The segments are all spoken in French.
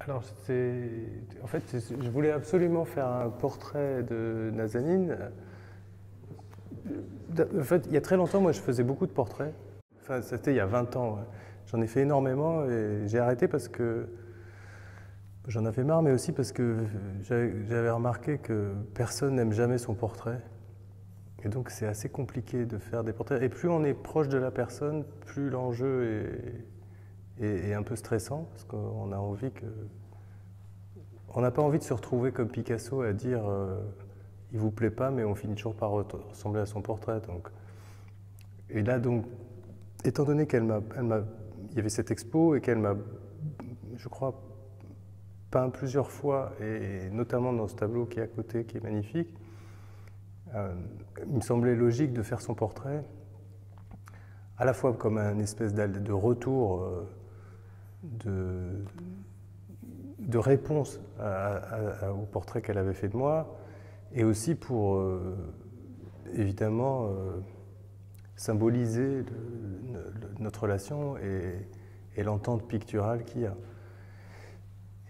Alors, en fait, je voulais absolument faire un portrait de Nazanin. En fait, il y a très longtemps, moi, je faisais beaucoup de portraits. Enfin, c'était il y a 20 ans. Ouais. J'en ai fait énormément et j'ai arrêté parce que j'en avais marre, mais aussi parce que j'avais remarqué que personne n'aime jamais son portrait. Et donc, c'est assez compliqué de faire des portraits. Et plus on est proche de la personne, plus l'enjeu est un peu stressant, parce qu'on a envie que... On n'a pas envie de se retrouver comme Picasso à dire il vous plaît pas, mais on finit toujours par ressembler à son portrait. Donc. Et là, donc, étant donné il y avait cette expo et qu'elle m'a, je crois, peint plusieurs fois, et notamment dans ce tableau qui est à côté, qui est magnifique, il me semblait logique de faire son portrait, à la fois comme un espèce de retour de réponse au portrait qu'elle avait fait de moi, et aussi pour, évidemment, symboliser notre relation et l'entente picturale qu'il y a.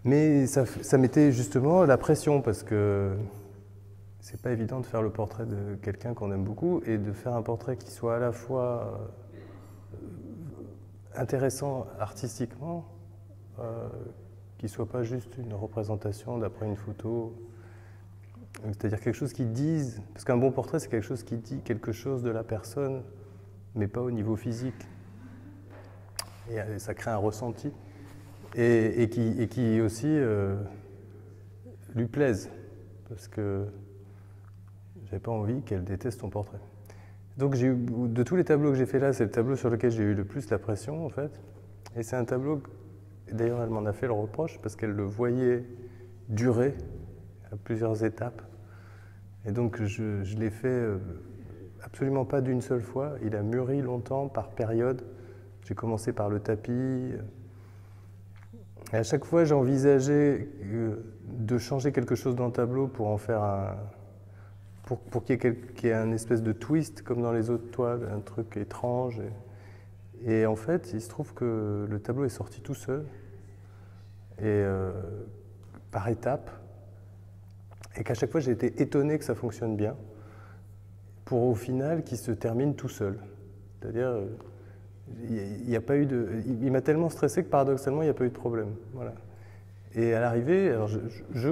Mais ça mettait justement la pression, parce que c'est pas évident de faire le portrait de quelqu'un qu'on aime beaucoup, et de faire un portrait qui soit à la fois intéressant artistiquement, qui ne soit pas juste une représentation d'après une photo, c'est-à-dire quelque chose qui dise, parce qu'un bon portrait c'est quelque chose qui dit quelque chose de la personne, mais pas au niveau physique, et ça crée un ressenti, et qui aussi lui plaise, parce que j'avais pas envie qu'elle déteste ton portrait. Donc de tous les tableaux que j'ai fait là, c'est le tableau sur lequel j'ai eu le plus la pression en fait, et c'est un tableau. D'ailleurs, elle m'en a fait le reproche parce qu'elle le voyait durer à plusieurs étapes. Et donc, je l'ai fait absolument pas d'une seule fois. Il a mûri longtemps par période. J'ai commencé par le tapis. Et à chaque fois, j'ai envisagé de changer quelque chose dans le tableau pour en faire pour qu'il y ait un espèce de twist, comme dans les autres toiles, un truc étrange. Et en fait, il se trouve que le tableau est sorti tout seul, et par étapes, et qu'à chaque fois j'ai été étonné que ça fonctionne bien, pour au final qu'il se termine tout seul. C'est-à-dire, il n'y a pas eu il m'a tellement stressé que paradoxalement il n'y a pas eu de problème. Voilà. Et à l'arrivée,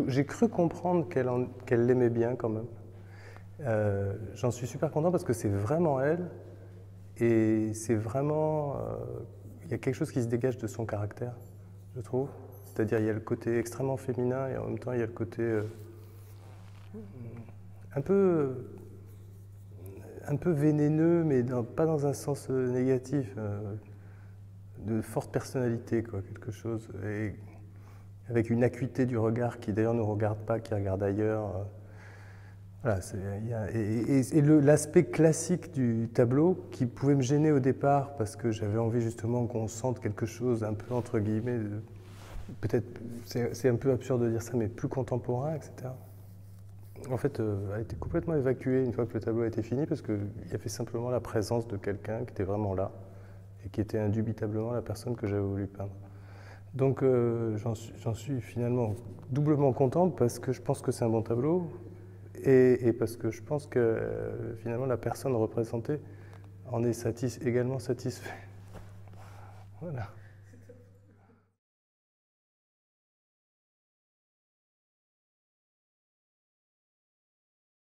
j'ai cru comprendre qu'elle l'aimait bien quand même. J'en suis super content parce que c'est vraiment elle, et c'est vraiment... il y a quelque chose qui se dégage de son caractère, je trouve. C'est-à-dire il y a le côté extrêmement féminin et en même temps il y a le côté un peu vénéneux, mais pas dans un sens négatif, de forte personnalité, quoi, quelque chose, et avec une acuité du regard qui d'ailleurs ne regarde pas, qui regarde ailleurs. Voilà, et l'aspect classique du tableau qui pouvait me gêner au départ parce que j'avais envie justement qu'on sente quelque chose un peu entre guillemets, peut-être, c'est un peu absurde de dire ça, mais plus contemporain, etc. En fait, a été complètement évacué une fois que le tableau a été fini, parce qu'il y avait simplement la présence de quelqu'un qui était vraiment là, et qui était indubitablement la personne que j'avais voulu peindre. Donc j'en suis finalement doublement content, parce que je pense que c'est un bon tableau, et parce que je pense que finalement la personne représentée en est également satisfaite. Voilà.